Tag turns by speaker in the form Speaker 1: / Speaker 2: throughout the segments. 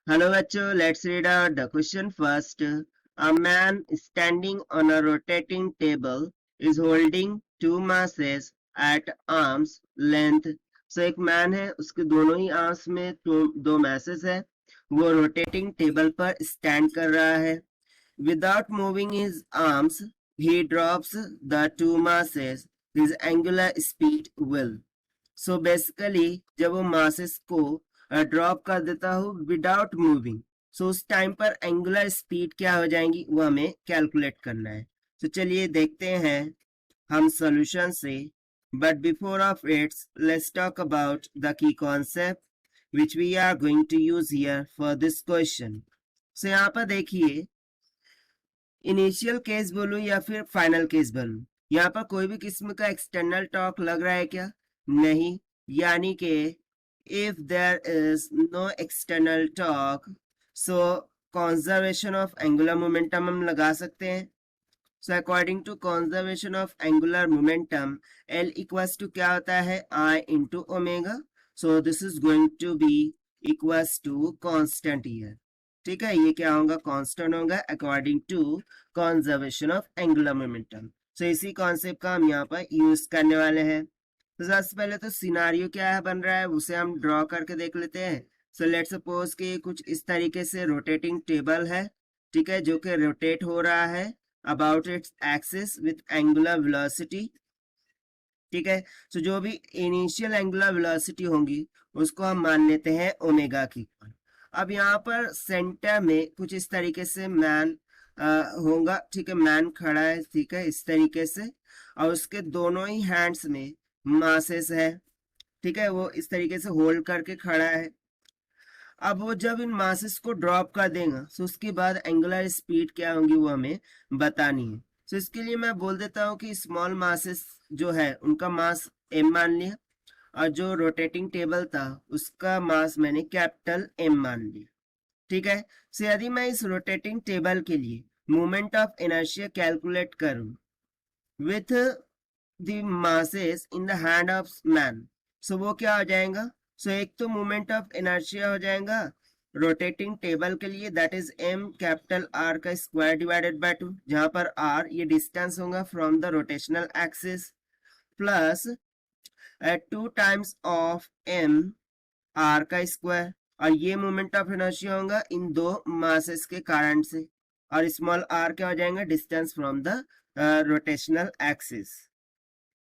Speaker 1: Hello, Acho. Let's read out the question first. A man standing on a rotating table is holding two masses at arm's length. So एक man है, उसके दोनों ही arms में दो message है, वो rotating table पर stand कर रहा है. Without moving his arms, he drops the two masses. His angular speed will. So basically, जब वो masses को ड्रॉप कर देता हूँ विदाउट मूविंग, सो उस टाइम पर एंगुलर स्पीड क्या हो जाएंगी वो हमें कैलकुलेट करना है. तो चलिए देखते हैं हम सॉल्यूशन से. But before of its let's talk about the key concept which we are going to use here for this question. So यहाँ पर देखिए, इनिशियल केस बोलूं या फिर फाइनल केस बोलूं, यहाँ पर कोई भी किस्म का एक्सटर्नल टॉर्क लग रहा है क्या? नहीं. यानी कि if there is no external torque, so conservation of angular momentum हम लगा सकते हैं. So according to conservation of angular momentum, L equals to क्या होता है? I into omega. So this is going to be equals to constant here. ठीक है, ये क्या होगा? कांस्टेंट होगा according to conservation of angular momentum. So इसी कॉन्सेप्ट का हम यहाँ पर यूज करने वाले हैं. तो सबसे पहले तो सिनारियो क्या है बन रहा है उसे हम ड्रॉ करके देख लेते हैं. सो लेट्स सपोज कि कुछ इस तरीके से रोटेटिंग टेबल है, ठीक है, जो कि रोटेट हो रहा है about its axis with angular velocity. ठीक है, सो जो भी इनिशियल एंगुलर वेलोसिटी होंगी उसको हम मान लेते हैं ओमेगा की. अब यहाँ पर सेंटर में कुछ इस तरीके से मैन होगा. ठीक है, मैन खड़ा है, ठीक है, इस तरीके से, और उसके दोनों ही हैंड्स में मासेस है. ठीक है, वो इस तरीके से होल्ड करके खड़ा है. अब वो जब इन मासेस को ड्रॉप कर देगा तो उसके बाद एंगुलर स्पीड क्या होगी वो हमें बतानी है. तो इसके लिए मैं बोल देता हूँ कि स्मॉल मासेस जो है उनका मास m मान लिया, और जो रोटेटिंग टेबल था उसका मास मैंने कैपिटल M मान लिया. ठीक है, सो यदि मैं इस रोटेटिंग टेबल के लिए मोमेंट ऑफ इनर्शिया कैलकुलेट करूं with the masses in the hand of man, so वो क्या हो जाएगा? सो एक तो मोमेंट ऑफ इनर्शिया हो जाएगा रोटेटिंग टेबल के लिए, that is M capital R का स्क्वायर डिवाइडेड बाय 2, जहां पर R ये डिस्टेंस होगा from the rotational axis, plus 2 times of M R का स्क्वायर, और ये मोमेंट ऑफ इनर्शिया होगा इन दो मासेस के कारण से, और स्मॉल r क्या हो जाएगा? Distance from the rotational axis.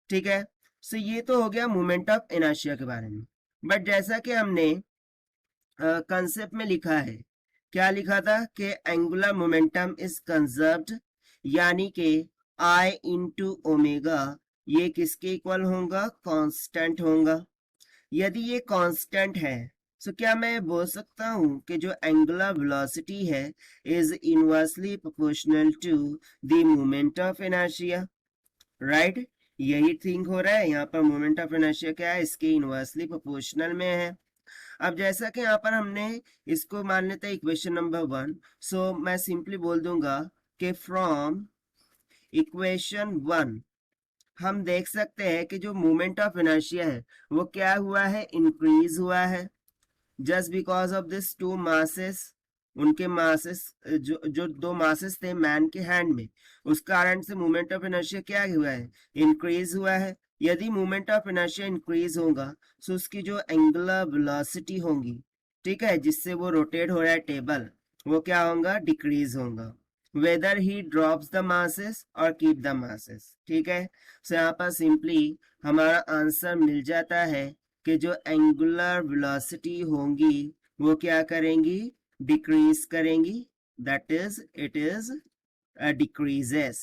Speaker 1: ठीक है, सो ये तो हो गया मोमेंट ऑफ इनर्शिया के बारे में. बट जैसा कि हमने कंसेप्ट में लिखा है, क्या लिखा था कि एंगुलर मोमेंटम इज कंजर्व्ड, यानी कि I इंटू ओमेगा ये किसके इक्वल होगा? कांस्टेंट होगा. यदि ये कांस्टेंट है तो क्या मैं बोल सकता हूं कि जो एंगुलर वेलोसिटी है is inversely proportional to the moment of inertia. Right, यही थिंक हो रहा है. यहाँ पर मोमेंट ऑफ इनर्शिया क्या है? इसके इनवर्सली प्रोपोर्शनल में है. अब जैसा कि यहाँ पर हमने इसको मान लेते हैं इक्वेशन नंबर 1, सो मैं सिंपली बोल दूंगा कि फ्रॉम इक्वेशन 1 हम देख सकते हैं कि जो मोमेंट ऑफ इनर्शिया है वो क्या हुआ है? इंक्रीज हुआ है. Just because of this two masses, उनके मासेस जो दो मासेस थे मैन के हैंड में, उस कारण से मोमेंट ऑफ इनर्शिया क्या हुआ है? इंक्रीज हुआ है. यदि मोमेंट ऑफ इनर्शिया इंक्रीज होगा तो उसकी जो एंगुलर वेलोसिटी होगी, ठीक है, जिससे वो रोटेट हो रहा है टेबल, वो क्या होगा? डिक्रीज होगा. Weather he drops the masses और कीप द मासेस. ठीक है, सो यहाँ पर सिंपली हमारा आंसर मिल जाता है कि जो एंगुलर वेलोसिटी होंगी वो क्या करेंगी? डिक्रीज करेंगी. That is it is decreases.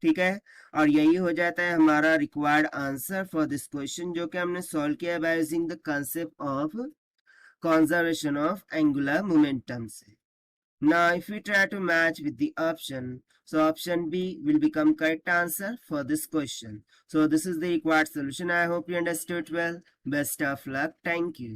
Speaker 1: ठीक है, और यही हो जाता है हमारा required answer for this question, जो कि हमने सॉल्व किया by using the concept of conservation of angular momentum से. Now, if we try to match with the option, so option B will become correct answer for this question. So this is the required solution. I hope you understood well. Best of luck. Thank you.